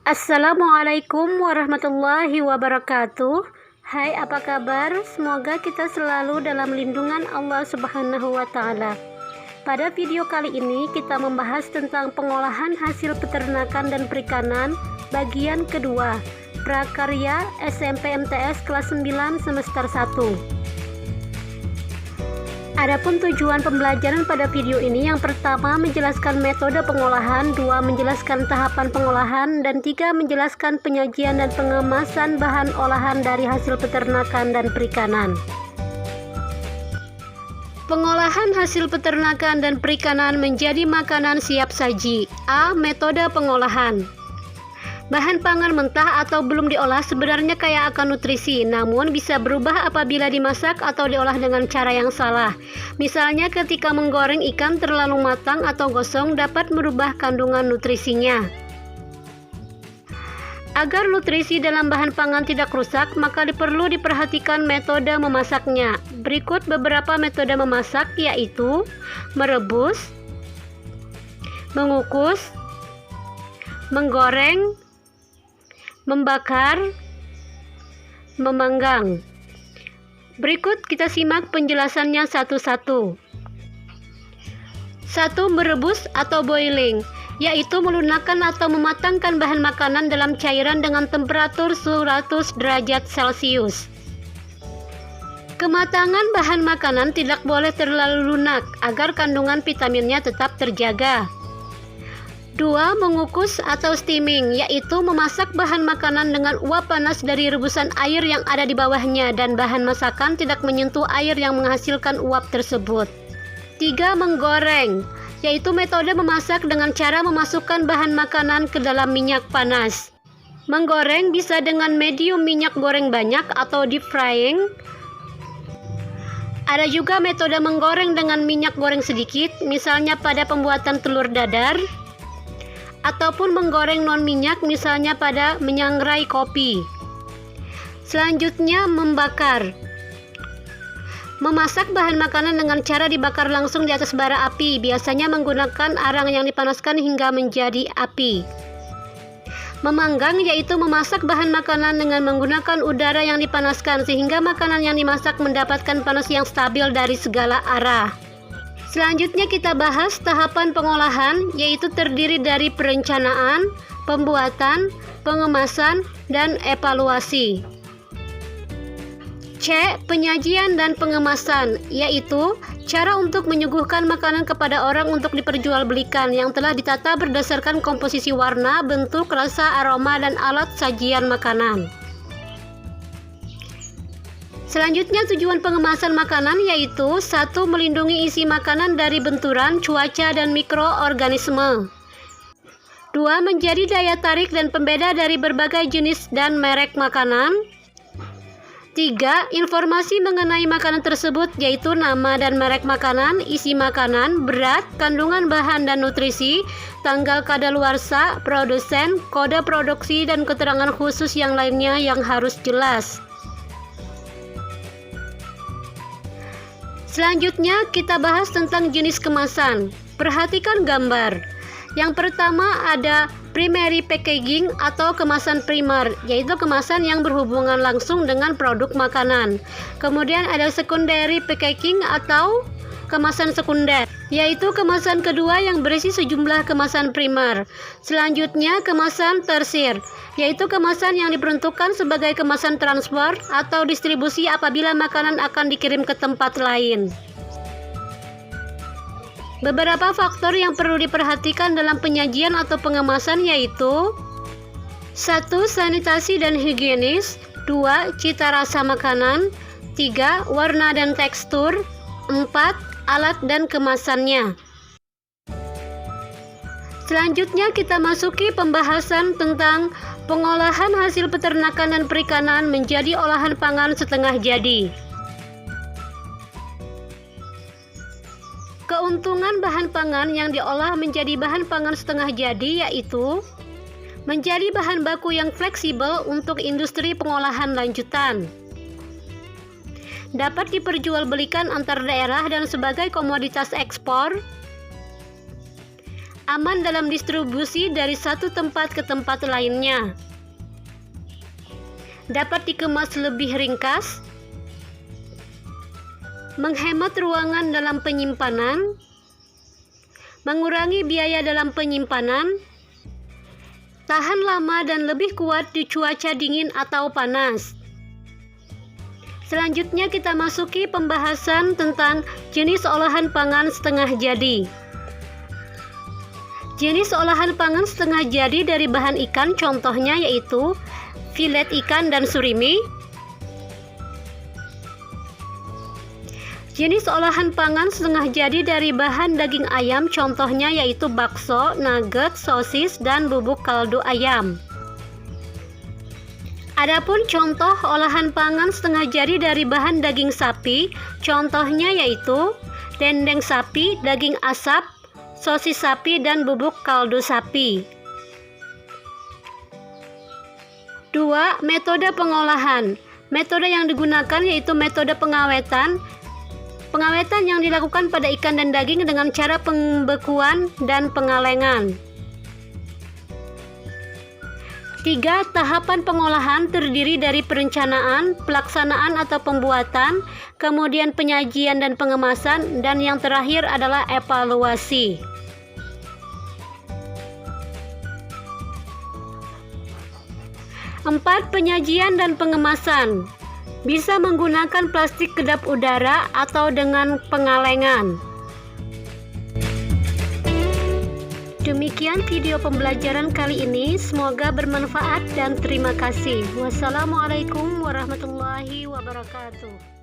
Assalamualaikum warahmatullahi wabarakatuh. Hai, apa kabar? Semoga kita selalu dalam lindungan Allah Subhanahu wa Ta'ala. Pada video kali ini kita membahas tentang pengolahan hasil peternakan dan perikanan bagian kedua, prakarya SMP MTS kelas 9 semester 1. Adapun tujuan pembelajaran pada video ini, yang pertama menjelaskan metode pengolahan, dua menjelaskan tahapan pengolahan, dan tiga menjelaskan penyajian dan pengemasan bahan olahan dari hasil peternakan dan perikanan. Pengolahan hasil peternakan dan perikanan menjadi makanan siap saji. A. Metode pengolahan. Bahan pangan mentah atau belum diolah sebenarnya kaya akan nutrisi, namun bisa berubah apabila dimasak atau diolah dengan cara yang salah. Misalnya ketika menggoreng ikan terlalu matang atau gosong dapat merubah kandungan nutrisinya. Agar nutrisi dalam bahan pangan tidak rusak, maka perlu diperhatikan metode memasaknya. Berikut beberapa metode memasak, yaitu merebus, mengukus, menggoreng, membakar, memanggang. Berikut kita simak penjelasannya satu-satu. 1. Merebus atau boiling, yaitu melunakkan atau mematangkan bahan makanan dalam cairan dengan temperatur 100 derajat Celcius. Kematangan bahan makanan tidak boleh terlalu lunak agar kandungan vitaminnya tetap terjaga. 2. Mengukus atau steaming, yaitu memasak bahan makanan dengan uap panas dari rebusan air yang ada di bawahnya dan bahan masakan tidak menyentuh air yang menghasilkan uap tersebut. 3. Menggoreng, yaitu metode memasak dengan cara memasukkan bahan makanan ke dalam minyak panas. Menggoreng bisa dengan medium minyak goreng banyak atau deep frying. Ada juga metode menggoreng dengan minyak goreng sedikit, misalnya pada pembuatan telur dadar, ataupun menggoreng non-minyak, misalnya pada menyangrai kopi. Selanjutnya, membakar. Memasak bahan makanan dengan cara dibakar langsung di atas bara api, biasanya menggunakan arang yang dipanaskan hingga menjadi api. Memanggang, yaitu memasak bahan makanan dengan menggunakan udara yang dipanaskan sehingga makanan yang dimasak mendapatkan panas yang stabil dari segala arah. Selanjutnya kita bahas tahapan pengolahan, yaitu terdiri dari perencanaan, pembuatan, pengemasan, dan evaluasi. C. Penyajian dan pengemasan, yaitu cara untuk menyuguhkan makanan kepada orang untuk diperjualbelikan yang telah ditata berdasarkan komposisi warna, bentuk, rasa, aroma, dan alat sajian makanan. Selanjutnya tujuan pengemasan makanan, yaitu 1. Melindungi isi makanan dari benturan, cuaca, dan mikroorganisme. 2. Menjadi daya tarik dan pembeda dari berbagai jenis dan merek makanan. 3. Informasi mengenai makanan tersebut, yaitu nama dan merek makanan, isi makanan, berat, kandungan bahan dan nutrisi, tanggal kadaluarsa, produsen, kode produksi, dan keterangan khusus yang lainnya yang harus jelas. Selanjutnya kita bahas tentang jenis kemasan. Perhatikan gambar. Yang pertama ada primary packaging atau kemasan primer, yaitu kemasan yang berhubungan langsung dengan produk makanan. Kemudian ada secondary packaging atau kemasan sekunder, yaitu kemasan kedua yang berisi sejumlah kemasan primer. Selanjutnya kemasan tersier, yaitu kemasan yang diperuntukkan sebagai kemasan transfer atau distribusi apabila makanan akan dikirim ke tempat lain. Beberapa faktor yang perlu diperhatikan dalam penyajian atau pengemasan, yaitu 1. Sanitasi dan higienis. 2. Cita rasa makanan. 3. Warna dan tekstur. 4. Alat dan kemasannya. Selanjutnya kita masuki pembahasan tentang pengolahan hasil peternakan dan perikanan menjadi olahan pangan setengah jadi. Keuntungan bahan pangan yang diolah menjadi bahan pangan setengah jadi, yaitu menjadi bahan baku yang fleksibel untuk industri pengolahan lanjutan, dapat diperjualbelikan antar daerah dan sebagai komoditas ekspor, aman dalam distribusi dari satu tempat ke tempat lainnya, dapat dikemas lebih ringkas, menghemat ruangan dalam penyimpanan, mengurangi biaya dalam penyimpanan, tahan lama dan lebih kuat di cuaca dingin atau panas. Selanjutnya kita masuki pembahasan tentang jenis olahan pangan setengah jadi. Jenis olahan pangan setengah jadi dari bahan ikan contohnya yaitu filet ikan dan surimi. Jenis olahan pangan setengah jadi dari bahan daging ayam contohnya yaitu bakso, nugget, sosis, dan bubuk kaldu ayam. Adapun contoh olahan pangan setengah jadi dari bahan daging sapi contohnya yaitu dendeng sapi, daging asap, sosis sapi, dan bubuk kaldu sapi. 2. Metode pengolahan. Metode yang digunakan yaitu metode pengawetan. Pengawetan yang dilakukan pada ikan dan daging dengan cara pembekuan dan pengalengan. 3. Tahapan pengolahan terdiri dari perencanaan, pelaksanaan atau pembuatan, kemudian penyajian dan pengemasan, dan yang terakhir adalah evaluasi. 4. Penyajian dan pengemasan. Bisa menggunakan plastik kedap udara atau dengan pengalengan. Demikian video pembelajaran kali ini, semoga bermanfaat dan terima kasih. Wassalamualaikum warahmatullahi wabarakatuh.